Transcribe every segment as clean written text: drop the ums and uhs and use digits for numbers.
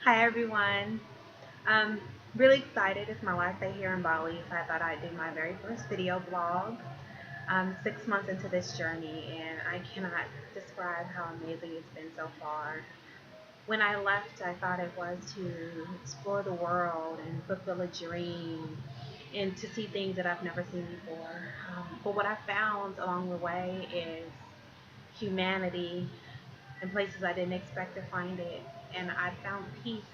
Hi everyone. I'm really excited. It's my last day here in Bali, so I thought I'd do my very first video blog. I'm 6 months into this journey and I cannot describe how amazing it's been so far. When I left, I thought it was to explore the world and fulfill a dream and to see things that I've never seen before. But what I found along the way is humanity in places I didn't expect to find it. And I found peace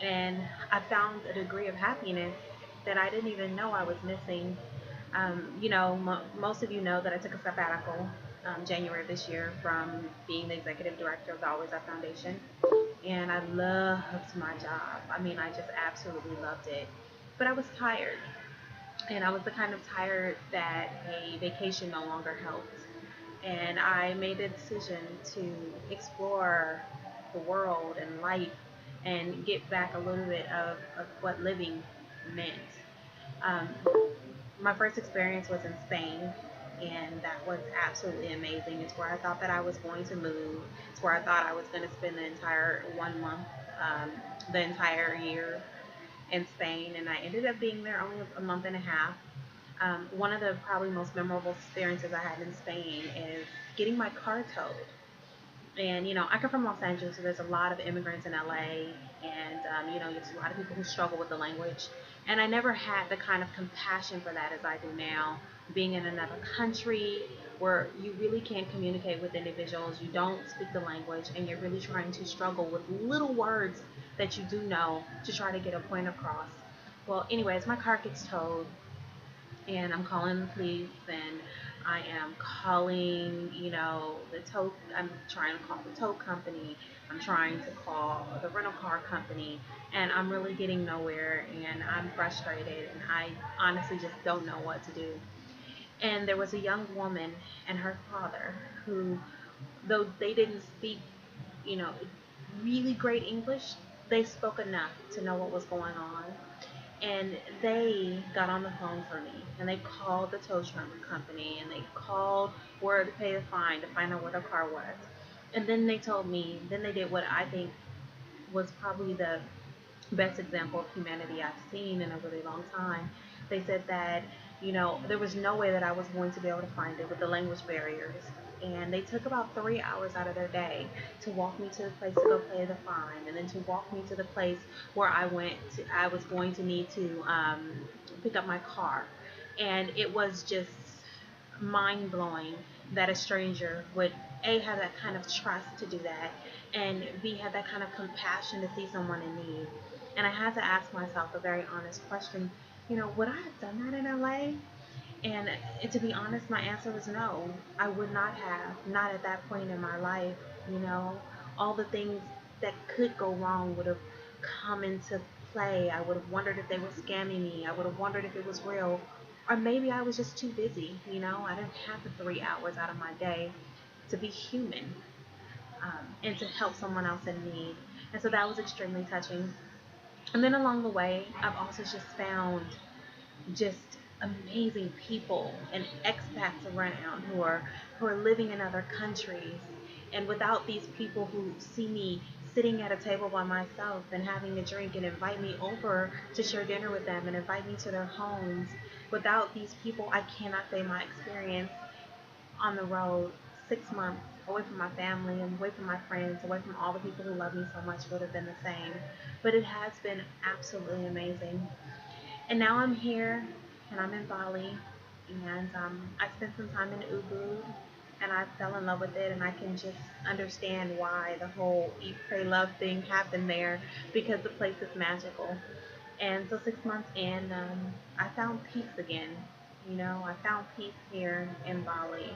and I found a degree of happiness that I didn't even know I was missing. Most of you know that I took a sabbatical January of this year from being the executive director of the Always Up Foundation, and I loved my job. I mean, I just absolutely loved it, but I was tired, and I was the kind of tired that a vacation no longer helped. And I made a decision to explore the world and life and get back a little bit of what living meant. Um, my first experience was in Spain, and that was absolutely amazing. It's where I thought that I was going to move. It's where I thought I was going to spend the entire 1 month, um, the entire year in Spain, and I ended up being there only a month and a half. One of the probably most memorable experiences I had in Spain is getting my car towed. And I come from Los Angeles, so there's a lot of immigrants in LA, and there's a lot of people who struggle with the language. And I never had the kind of compassion for that as I do now, being in another country where you really can't communicate with individuals, you don't speak the language, and you're really trying to struggle with little words that you do know to try to get a point across. Well, anyways, my car gets towed, and I'm calling the police, and I am calling, I'm trying to call the tow company, I'm trying to call the rental car company, and I'm really getting nowhere, and I'm frustrated, and I honestly just don't know what to do. And there was a young woman and her father who, though they didn't speak, you know, really great English, they spoke enough to know what was going on, and they got on the phone for me, and they called the tow truck company, and they called where to pay the fine to find out where the car was. And then they told me, then they did what I think was probably the best example of humanity I've seen in a really long time. They said that, there was no way that I was going to be able to find it with the language barriers. And they took about 3 hours out of their day to walk me to the place to go pay the fine, and then to walk me to the place where I was going to need to pick up my car. And it was just mind blowing that a stranger would A, have that kind of trust to do that, and B, have that kind of compassion to see someone in need. And I had to ask myself a very honest question, would I have done that in LA? And to be honest, my answer was no. I would not have, not at that point in my life. you know. All the things that could go wrong would have come into play. I would have wondered if they were scamming me. I would have wondered if it was real. Or maybe I was just too busy. I didn't have the 3 hours out of my day to be human, and to help someone else in need. And so that was extremely touching. And then along the way, I've also just found just amazing people and expats around who are living in other countries. And without these people who see me sitting at a table by myself and having a drink and invite me over to share dinner with them and invite me to their homes, without these people, I cannot say my experience on the road, 6 months away from my family and away from my friends, away from all the people who love me so much, would have been the same. But it has been absolutely amazing. And now I'm here, and I'm in Bali, and I spent some time in Ubud, and I fell in love with it, and I can just understand why the whole eat, pray, love thing happened there, because the place is magical. And so 6 months in, I found peace again. I found peace here in Bali,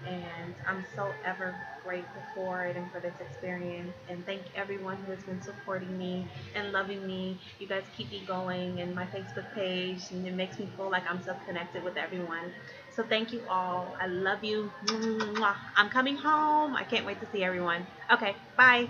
and I'm so ever grateful for it and for this experience. And thank everyone who has been supporting me and loving me. You guys keep me going, and my Facebook page, and it makes me feel like I'm so connected with everyone. So thank you all. I love you. Mwah. I'm coming home. I can't wait to see everyone. Okay, bye.